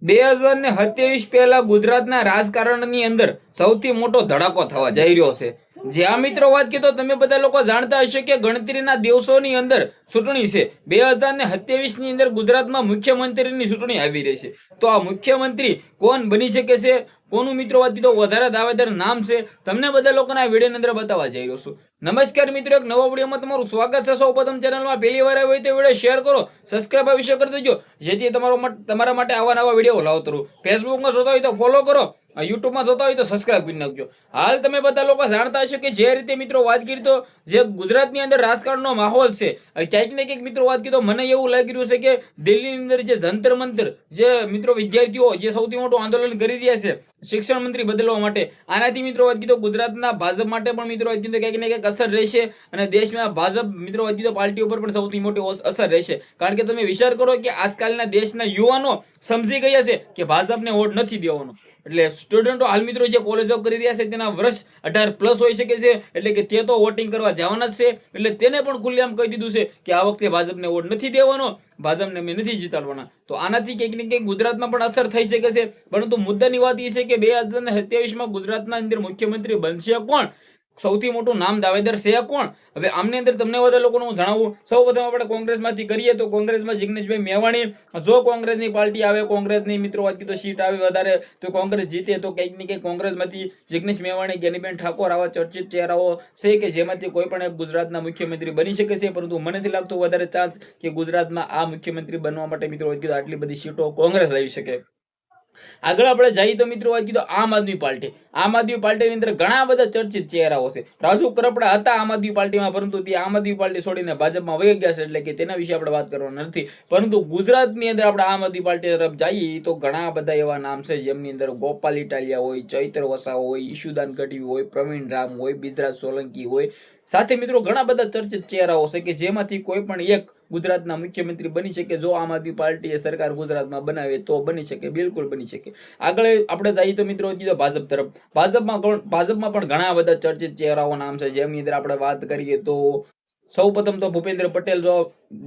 2027 પહેલા ગુજરાતના રાજકારણની અંદર સૌથી મોટો ધડાકો થવા જઈ રહ્યો છે. જ્યાં મિત્રો વાત કીધો તમે બધા લોકો જાણતા હશો કે ગણતરીના દિવસોની અંદર ચૂંટણી છે. 2027 ની અંદર ગુજરાતમાં મુખ્યમંત્રીની ચૂંટણી આવી રહી છે. તો આ મુખ્યમંત્રી કોણ બની શકે છે, કોનું મિત્રો વાત કીધો વધારે દાવેદાર નામ છે, તમને બધા લોકોને આ વિડીયોની અંદર બતાવવા જઈ રહ્યો છું. નમસ્કાર મિત્રો, એક નવા વિડીયોમાં તમારું સ્વાગત છે. સૌપ્રથમ ચેનલમાં પહેલી વાર આવ્યો હોય તો વિડીયો શેર કરો, સબસ્ક્રાઇબ અવશ્ય કરી દેજો, જેથી તમારા માટે આવા નવા વિડીયો લાવતો રહું. ફેસબુકમાં જોતા હોય તો ફોલો કરો, યુટ્યુબમાં જોતા હોય તો સબસ્ક્રાઇબ કરી નાખજો. હાલ તમે બધા લોકો જાણતા હશો કે જે રીતે મિત્રો વાત કરી તો જે ગુજરાતની અંદર રાજકારણનો માહોલ છે, ક્યાંક ને ક્યાંક મિત્રો વાત કરી તો મને એવું લાગી રહ્યું છે કે દિલ્હીની અંદર જે જંતર મંતર જે મિત્રો વિદ્યાર્થીઓ જે સૌથી મોટું આંદોલન કરી રહ્યા છે શિક્ષણ મંત્રી બદલવા માટે, આનાથી મિત્રો વાત કીધો ગુજરાતના ભાજપ માટે પણ મિત્રો વાત કીધો ક્યાંક ને ક્યાંક અસર રહેશે અને દેશમાં ભાજપ મિત્રો વાત કીધો પાર્ટી ઉપર પણ સૌથી મોટી અસર રહેશે. કારણ કે તમે વિચાર કરો કે આજકાલના દેશના યુવાનો સમજી ગયા છે કે ભાજપને વોટ નથી દેવાનો. એટલે સ્ટુડન્ટો હાલ મિત્રો જે કોલેજો કરી રહ્યા છે તેના વર્ષ 18+ હોઈ શકે છે, એટલે કે તે તો વોટિંગ કરવા જવાના જ છે. એટલે તેને પણ ખુલ્લેઆમ કહી દીધું છે કે આ વખતે ભાજપને વોટ નથી દેવાનો, ભાજપને અમે નથી જીતાડવાના. તો આનાથી કંઈક ને કંઈક ગુજરાતમાં પણ અસર થઈ શકે છે. પરંતુ મુદ્દાની વાત એ છે કે 2027 ગુજરાતના અંદર મુખ્યમંત્રી બનશે કોણ, સૌથી મોટું નામ દાવેદાર છે કોણ. હવે આમની અંદર તમને બધા લોકોને હું જણાવું. સૌ પ્રથમ આપણે કોંગ્રેસમાંથી કરીએ તો કોંગ્રેસમાં જિગ્નેશભાઈ મેવાણી. જો કોંગ્રેસની પાર્ટી આવે, કોંગ્રેસની મિત્રો વાત કીધો સીટ આવે વધારે તો કોંગ્રેસ જીતે, તો કંઈક ને કંઈક કોંગ્રેસમાંથી જિગ્નેશ મેવાણી, જ્ઞાનીબેન ઠાકોર આવા ચર્ચિત ચહેરાઓ છે કે જેમાંથી કોઈ પણ એક ગુજરાતના મુખ્યમંત્રી બની શકે છે. પરંતુ મને નથી લાગતું વધારે ચાન્સ કે ગુજરાતમાં આ મુખ્યમંત્રી બનવા માટે મિત્રો વાત કીધો આટલી બધી સીટો કોંગ્રેસ લાવી શકે. આગળ આપણે જઈએ તો મિત્રો વાત કીધો આમ આદમી પાર્ટીની અંદર ઘણા બધા ચર્ચિત ચહેરાઓ છે. રાજુ કરપડા હતા આમ આદમી પાર્ટીમાં, પરંતુ તે આમ આદમી પાર્ટી છોડીને ભાજપમાં વહી ગયા છે, એટલે કે તેના વિશે આપણે વાત કરવાના નથી. પરંતુ ગુજરાતની અંદર આપણે આમ આદમી પાર્ટી તરફ જઈએ તો ઘણા બધા એવા નામ છે જેમની અંદર ગોપાલ ઇટાલિયા હોય, ચૈત્ર વસાવા હોય, ઈશુદાન ગઢવી હોય, પ્રવીણ રામ હોય, બિજરાજ સોલંકી હોય, સાથે મિત્રો ઘણા બધા ચર્ચિત ચહેરાઓ છે કે જેમાંથી કોઈ પણ એક ગુજરાતના મુખ્યમંત્રી બની શકે. જો આમ આદમી પાર્ટી સરકાર ગુજરાતમાં બનાવે તો બની શકે, બિલકુલ બની શકે. આગળ આપણે જઈએ તો મિત્રો ભાજપ તરફ. ભાજપમાં પણ ઘણા બધા ચર્ચિત ચહેરાઓ નામ છે જેમની અંદર આપણે વાત કરીએ તો સૌ પ્રથમ તો ભૂપેન્દ્ર પટેલ. જો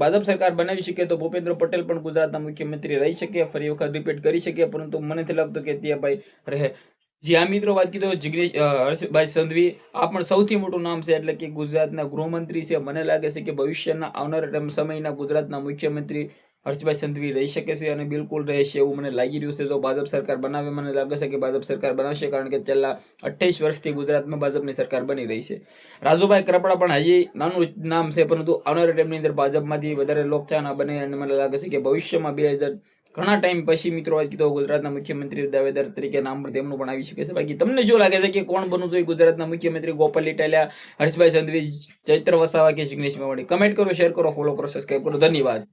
ભાજપ સરકાર બનાવી શકે તો ભૂપેન્દ્ર પટેલ પણ ગુજરાતના મુખ્યમંત્રી રહી શકે, ફરી વખત રિપીટ કરી શકે. પરંતુ મને નથી લાગતું કે તે ભાઈ રહે. જ્યાં મિત્રો વાત કીધો જિગ્નેશ હર્ષભાઈ સંઘવી, આ પણ સૌથી મોટું નામ છે, એટલે કે ગુજરાતના ગૃહમંત્રી છે. મને લાગે છે કે ભવિષ્યના આવનારા સમયના ગુજરાતના મુખ્યમંત્રી હર્ષભાઈ સંઘવી રહી શકે છે અને બિલકુલ રહેશે એવું મને લાગી રહ્યું છે. જો ભાજપ સરકાર બનાવે, મને લાગે છે કે ભાજપ સરકાર બનાવશે, કારણ કે છેલ્લા 28 વર્ષથી ગુજરાતમાં ભાજપની સરકાર બની રહી છે. રાજુભાઈ કરપડા પણ હજી નાનું નામ છે, પરંતુ આવનારા ટાઈમની અંદર ભાજપમાંથી વધારે લોકચાહના બને અને મને લાગે છે કે ભવિષ્યમાં ઘણા ટાઈમ પછી મિત્રો વાત કીધો ગુજરાતના મુખ્યમંત્રી દાવેદાર તરીકે નામ પણ તેમનું પણ આવી શકે છે. બાકી તમને શું લાગે છે કે કોણ બનવું જોઈએ ગુજરાતના મુખ્યમંત્રી? ગોપાલ ઇટાલિયા, હર્ષભાઈ સંઘવી, ચૈત્ર વસાવા કે જિગ્નેશ મેવાણી? કમેન્ટ કરો, શેર કરો, ફોલો કરો, સબસ્ક્રાઇબ કરો. ધન્યવાદ.